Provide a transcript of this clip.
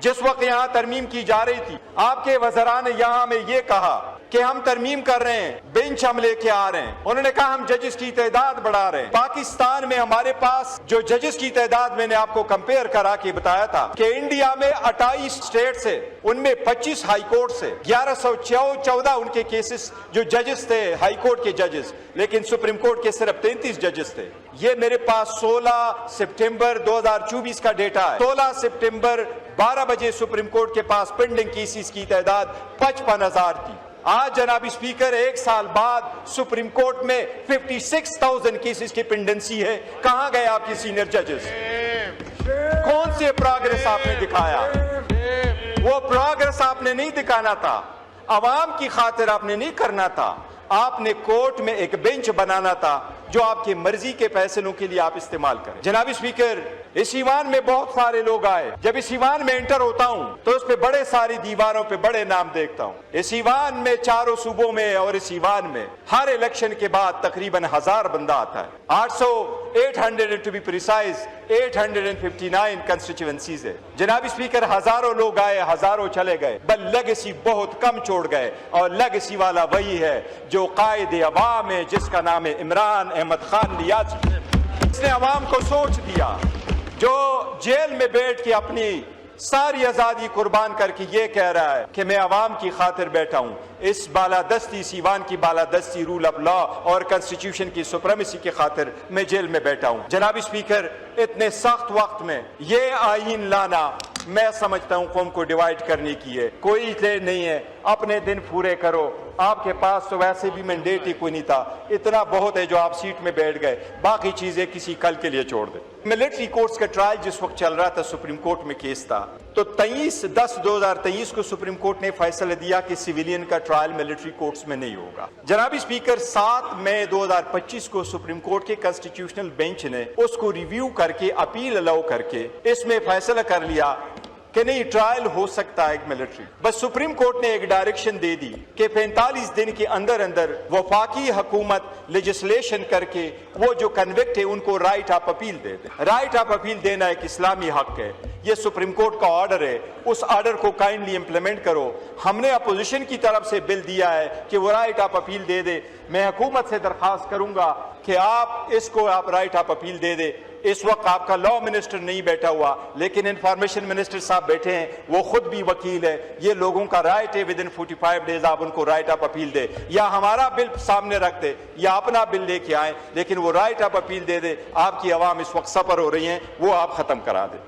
जिस वक्त यहाँ तरमीम की जा रही थी, आपके वज़रान ने यहाँ में ये कहा कि हम तरमीम कर रहे हैं, बेंच हम लेके आ रहे हैं। उन्होंने कहा हम जजेस की तादाद बढ़ा रहे हैं। पाकिस्तान में हमारे पास जो जजेस की तादाद मैंने आपको कंपेयर करा के बताया था कि इंडिया में 28 स्टेट से, उनमें 25 हाई कोर्ट से, 1114 उनके केसेस जो जजेस थे हाई कोर्ट के जजेस, लेकिन सुप्रीम कोर्ट के सिर्फ 33 जजेस थे। ये मेरे पास 16 सितंबर 2024 का डेटा है। 16 सितंबर 12 बजे सुप्रीम कोर्ट के पास पेंडिंग केसेस की तादाद 55,000 थी। आज जनाब स्पीकर, एक साल बाद सुप्रीम कोर्ट में 56,000 केसेस की पेंडेंसी है। कहां गए आपके सीनियर जजेस? कौन से प्रोग्रेस आपने दिखाया? वो प्रोग्रेस आपने नहीं दिखाना था, अवाम की खातिर आपने नहीं करना था। आपने कोर्ट में एक बेंच बनाना था जो आपकी मर्जी के फैसलों के लिए आप इस्तेमाल करें। जनाब स्पीकर, इस ईवान में बहुत सारे लोग आए। जब इस ईवान में एंटर होता हूं तो उस पे बड़े सारी दीवारों पे बड़े नाम देखता हूं। इस ईवान में चारों सूबों में और इस ईवान में हर इलेक्शन के बाद तकरीबन 1000 बंदा आता है। 800 टू बी प्रिसाइज 859 कंस्टिट्यूएंसीज है। जनाब स्पीकर, हजारों लोग आए, हजारों चले गए, बल लेगेसी बहुत कम छोड़ गए, और लेगेसी वाला वही है जो कायदे अवाम है, जिसका नाम है इमरान अहमद खान नियाज़ी। इसने अवाम को सोच दिया, जो जेल में बैठ के अपनी सारी आजादी कुर्बान करके ये कह रहा है कि मैं अवाम की खातिर बैठा हूं। इस बालादस्ती, इस ईवान की बालादस्ती, रूल ऑफ लॉ और कॉन्स्टिट्यूशन की सुप्रीमेसी की खातिर मैं जेल में बैठा हूं। जनाब स्पीकर, इतने सख्त वक्त में ये आईन लाना मैं समझता हूं कौम को डिवाइड करने की है। कोई देर नहीं है, अपने दिन पूरे करो। आपके पास तो वैसे भी मैंडेट ही कोई नहीं था, इतना बहुत है जो आप सीट में बैठ गए, बाकी चीजें किसी कल के लिए छोड़ दे। मिलिट्री कोर्ट्स का ट्रायल जिस वक्त चल रहा था, सुप्रीम कोर्ट में केस था, तो 23/10/2023 को सुप्रीम कोर्ट ने फैसला दिया कि सिविलियन का ट्रायल मिलिट्री कोर्ट्स में नहीं होगा। जनाब स्पीकर, 7 मई 2025 को सुप्रीम कोर्ट के कॉन्स्टिट्यूशनल बेंच ने उसको रिव्यू करके, अपील अलाउ करके इसमें फैसला कर लिया कि नहीं, ट्रायल हो सकता है मिलिट्री। बस सुप्रीम कोर्ट ने एक डायरेक्शन दे दी कि 45 दिन के अंदर अंदर वफाकी हुकूमत लेजिस्लेशन करके वो जो कन्विक्ट है उनको right of appeal they they. Right of appeal देना एक इस्लामी हक है, ये सुप्रीम कोर्ट का ऑर्डर है, उस ऑर्डर को काइंडली इंप्लीमेंट करो। हमने अपोजिशन की तरफ से बिल दिया है कि वो राइट ऑफ अपील दे दे। मैं हुकूमत से दरखास्त करूंगा कि आप इसको राइट ऑफ अपील दे दे। इस वक्त आपका लॉ मिनिस्टर नहीं बैठा हुआ, लेकिन इंफॉर्मेशन मिनिस्टर साहब बैठे हैं, वो खुद भी वकील है। ये लोगों का राइट है, विद इन 45 डेज आप उनको राइट ऑफ अपील दे, या हमारा बिल सामने रख दे या अपना बिल लेके आए, लेकिन वो राइट ऑफ अपील दे दे। आपकी आवाम इस वक्त सफर हो रही है, वो आप खत्म करा दे।